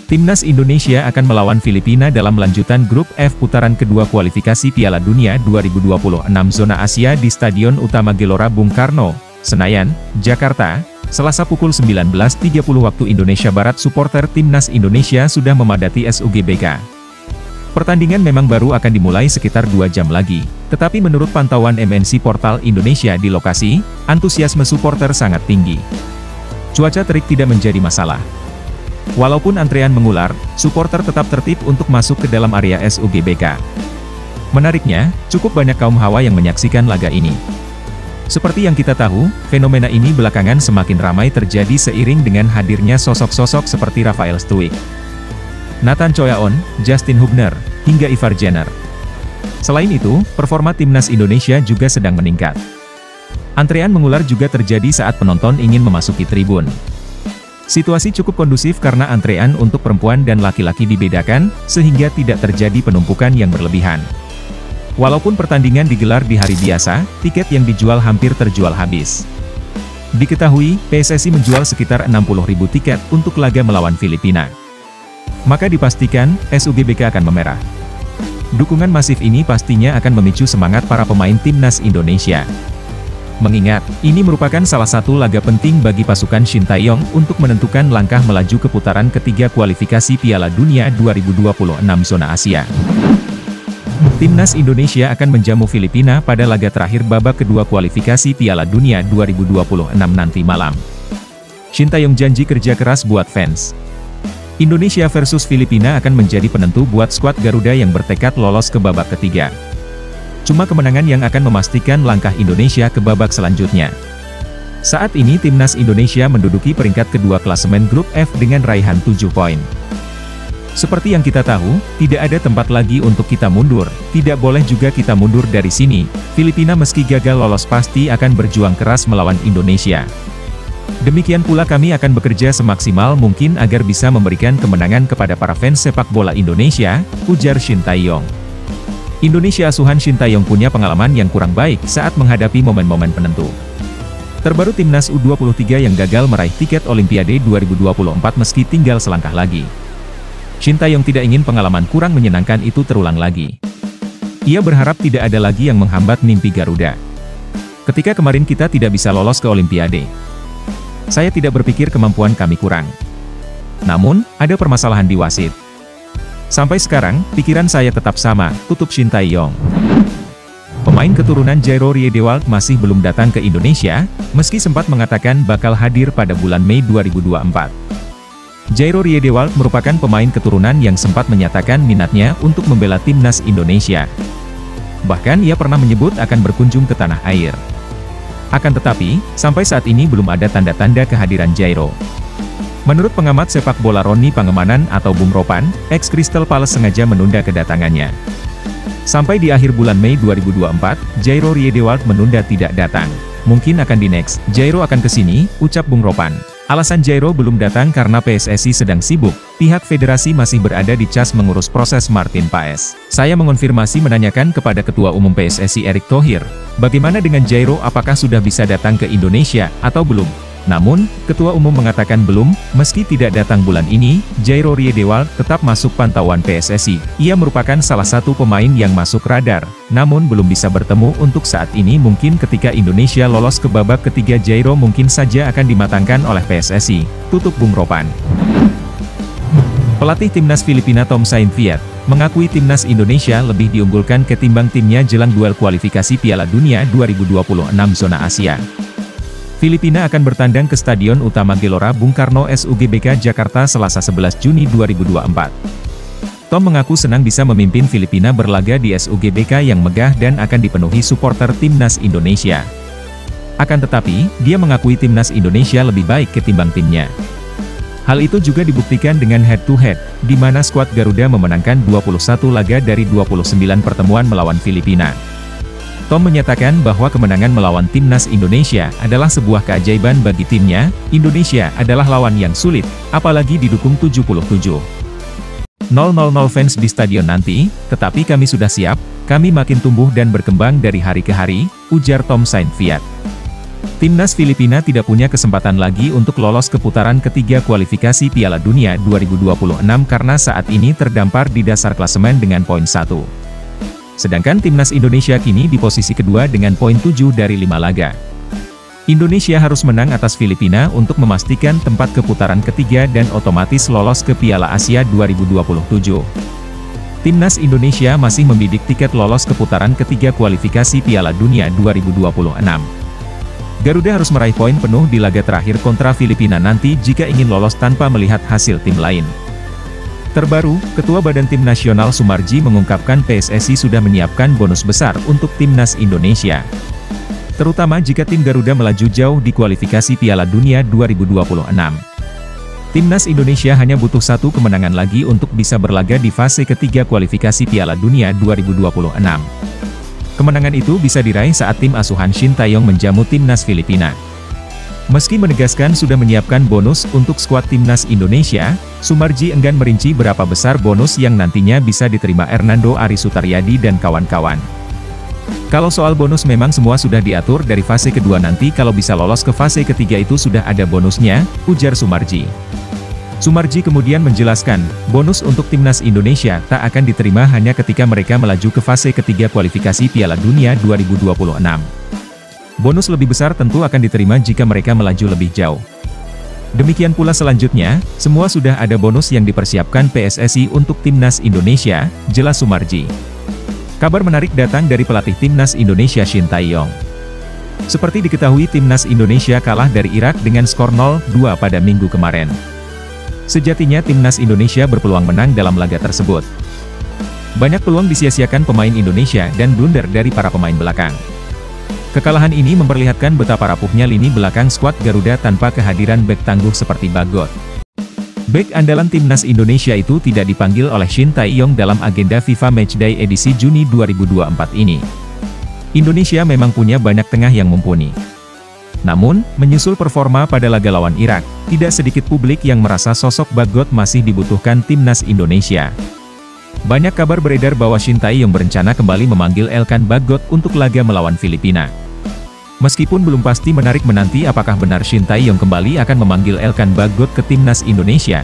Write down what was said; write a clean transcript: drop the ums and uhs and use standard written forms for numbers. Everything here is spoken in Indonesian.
Timnas Indonesia akan melawan Filipina dalam lanjutan grup F putaran kedua kualifikasi Piala Dunia 2026 zona Asia di Stadion Utama Gelora Bung Karno, Senayan, Jakarta, Selasa pukul 19.30 waktu Indonesia Barat. Supporter Timnas Indonesia sudah memadati SUGBK. Pertandingan memang baru akan dimulai sekitar 2 jam lagi, tetapi menurut pantauan MNC Portal Indonesia di lokasi, antusiasme supporter sangat tinggi. Cuaca terik tidak menjadi masalah. Walaupun antrean mengular, supporter tetap tertib untuk masuk ke dalam area SUGBK. Menariknya, cukup banyak kaum hawa yang menyaksikan laga ini. Seperti yang kita tahu, fenomena ini belakangan semakin ramai terjadi seiring dengan hadirnya sosok-sosok seperti Rafael Struijk, Nathan Choyaon, Justin Hubner, hingga Ivar Jenner. Selain itu, performa Timnas Indonesia juga sedang meningkat. Antrean mengular juga terjadi saat penonton ingin memasuki tribun. Situasi cukup kondusif karena antrean untuk perempuan dan laki-laki dibedakan, sehingga tidak terjadi penumpukan yang berlebihan. Walaupun pertandingan digelar di hari biasa, tiket yang dijual hampir terjual habis. Diketahui, PSSI menjual sekitar 60.000 tiket untuk laga melawan Filipina. Maka dipastikan, SUGBK akan memerah. Dukungan masif ini pastinya akan memicu semangat para pemain Timnas Indonesia. Mengingat, ini merupakan salah satu laga penting bagi pasukan Shin Tae-yong untuk menentukan langkah melaju ke putaran ketiga kualifikasi Piala Dunia 2026 zona Asia. Timnas Indonesia akan menjamu Filipina pada laga terakhir babak kedua kualifikasi Piala Dunia 2026 nanti malam. Shin Tae-yong janji kerja keras buat fans. Indonesia versus Filipina akan menjadi penentu buat skuad Garuda yang bertekad lolos ke babak ketiga. Cuma kemenangan yang akan memastikan langkah Indonesia ke babak selanjutnya. Saat ini Timnas Indonesia menduduki peringkat kedua klasemen grup F dengan raihan 7 poin. Seperti yang kita tahu, tidak ada tempat lagi untuk kita mundur, tidak boleh juga kita mundur dari sini. Filipina meski gagal lolos pasti akan berjuang keras melawan Indonesia. Demikian pula kami akan bekerja semaksimal mungkin agar bisa memberikan kemenangan kepada para fans sepak bola Indonesia, ujar Shin Tae-yong. Indonesia asuhan Shin Tae-yong punya pengalaman yang kurang baik saat menghadapi momen-momen penentu. Terbaru Timnas U23 yang gagal meraih tiket Olimpiade 2024 meski tinggal selangkah lagi. Shin Tae-yong tidak ingin pengalaman kurang menyenangkan itu terulang lagi. Ia berharap tidak ada lagi yang menghambat mimpi Garuda. Ketika kemarin kita tidak bisa lolos ke Olimpiade, saya tidak berpikir kemampuan kami kurang. Namun, ada permasalahan di wasit. Sampai sekarang, pikiran saya tetap sama, tutup Shin Tae-yong. Pemain keturunan Jairo Riedewald masih belum datang ke Indonesia, meski sempat mengatakan bakal hadir pada bulan Mei 2024. Jairo Riedewald merupakan pemain keturunan yang sempat menyatakan minatnya untuk membela Timnas Indonesia. Bahkan ia pernah menyebut akan berkunjung ke tanah air. Akan tetapi, sampai saat ini belum ada tanda-tanda kehadiran Jairo. Menurut pengamat sepak bola Roni Pangemanan atau Bung Ropan, ex-Crystal Palace sengaja menunda kedatangannya. Sampai di akhir bulan Mei 2024, Jairo Riedewald menunda tidak datang. Mungkin akan di next, Jairo akan kesini, ucap Bung Ropan. Alasan Jairo belum datang karena PSSI sedang sibuk, pihak federasi masih berada di cas mengurus proses Martin Paes. Saya mengonfirmasi menanyakan kepada Ketua Umum PSSI Erick Thohir, bagaimana dengan Jairo, apakah sudah bisa datang ke Indonesia, atau belum? Namun, Ketua Umum mengatakan belum, meski tidak datang bulan ini, Jairo Riedewald tetap masuk pantauan PSSI. Ia merupakan salah satu pemain yang masuk radar, namun belum bisa bertemu untuk saat ini. Mungkin ketika Indonesia lolos ke babak ketiga Jairo mungkin saja akan dimatangkan oleh PSSI, tutup Bung Ropan. Pelatih Timnas Filipina Tom Saintfiet mengakui Timnas Indonesia lebih diunggulkan ketimbang timnya jelang duel kualifikasi Piala Dunia 2026 zona Asia. Filipina akan bertandang ke Stadion Utama Gelora Bung Karno SUGBK Jakarta Selasa 11 Juni 2024. Tom mengaku senang bisa memimpin Filipina berlaga di SUGBK yang megah dan akan dipenuhi supporter Timnas Indonesia. Akan tetapi, dia mengakui Timnas Indonesia lebih baik ketimbang timnya. Hal itu juga dibuktikan dengan head-to-head, di mana skuad Garuda memenangkan 21 laga dari 29 pertemuan melawan Filipina. Tom menyatakan bahwa kemenangan melawan Timnas Indonesia adalah sebuah keajaiban bagi timnya. Indonesia adalah lawan yang sulit, apalagi didukung 77.000 fans di stadion nanti, tetapi kami sudah siap, kami makin tumbuh dan berkembang dari hari ke hari, ujar Tom Saintfiet. Timnas Filipina tidak punya kesempatan lagi untuk lolos ke putaran ketiga kualifikasi Piala Dunia 2026 karena saat ini terdampar di dasar klasemen dengan poin 1. Sedangkan Timnas Indonesia kini di posisi kedua dengan poin 7 dari 5 laga. Indonesia harus menang atas Filipina untuk memastikan tempat ke putaran ketiga dan otomatis lolos ke Piala Asia 2027. Timnas Indonesia masih membidik tiket lolos ke putaran ketiga kualifikasi Piala Dunia 2026. Garuda harus meraih poin penuh di laga terakhir kontra Filipina nanti jika ingin lolos tanpa melihat hasil tim lain. Terbaru, Ketua Badan Tim Nasional Sumarji mengungkapkan PSSI sudah menyiapkan bonus besar untuk Timnas Indonesia. Terutama jika tim Garuda melaju jauh di kualifikasi Piala Dunia 2026. Timnas Indonesia hanya butuh satu kemenangan lagi untuk bisa berlaga di fase ketiga kualifikasi Piala Dunia 2026. Kemenangan itu bisa diraih saat tim asuhan Shin Tae-yong menjamu Timnas Filipina. Meski menegaskan sudah menyiapkan bonus untuk skuad Timnas Indonesia, Sumarji enggan merinci berapa besar bonus yang nantinya bisa diterima Hernando Ari Sutaryadi dan kawan-kawan. Kalau soal bonus memang semua sudah diatur dari fase kedua nanti kalau bisa lolos ke fase ketiga itu sudah ada bonusnya, ujar Sumarji. Sumarji kemudian menjelaskan, bonus untuk Timnas Indonesia tak akan diterima hanya ketika mereka melaju ke fase ketiga kualifikasi Piala Dunia 2026. Bonus lebih besar tentu akan diterima jika mereka melaju lebih jauh. Demikian pula selanjutnya, semua sudah ada bonus yang dipersiapkan PSSI untuk Timnas Indonesia, jelas Sumarji. Kabar menarik datang dari pelatih Timnas Indonesia Shin Tae-yong. Seperti diketahui Timnas Indonesia kalah dari Irak dengan skor 0-2 pada minggu kemarin. Sejatinya Timnas Indonesia berpeluang menang dalam laga tersebut. Banyak peluang disia-siakan pemain Indonesia dan blunder dari para pemain belakang. Kekalahan ini memperlihatkan betapa rapuhnya lini belakang skuad Garuda tanpa kehadiran bek tangguh seperti Bagot. Bek andalan Timnas Indonesia itu tidak dipanggil oleh Shin Tae-yong dalam agenda FIFA Matchday edisi Juni 2024 ini. Indonesia memang punya banyak tengah yang mumpuni. Namun, menyusul performa pada laga lawan Irak, tidak sedikit publik yang merasa sosok Bagot masih dibutuhkan Timnas Indonesia. Banyak kabar beredar bahwa Shin Tae-yong berencana kembali memanggil Elkan Bagot untuk laga melawan Filipina. Meskipun belum pasti menarik menanti apakah benar Shin Tae-yong kembali akan memanggil Elkan Bagot ke Timnas Indonesia,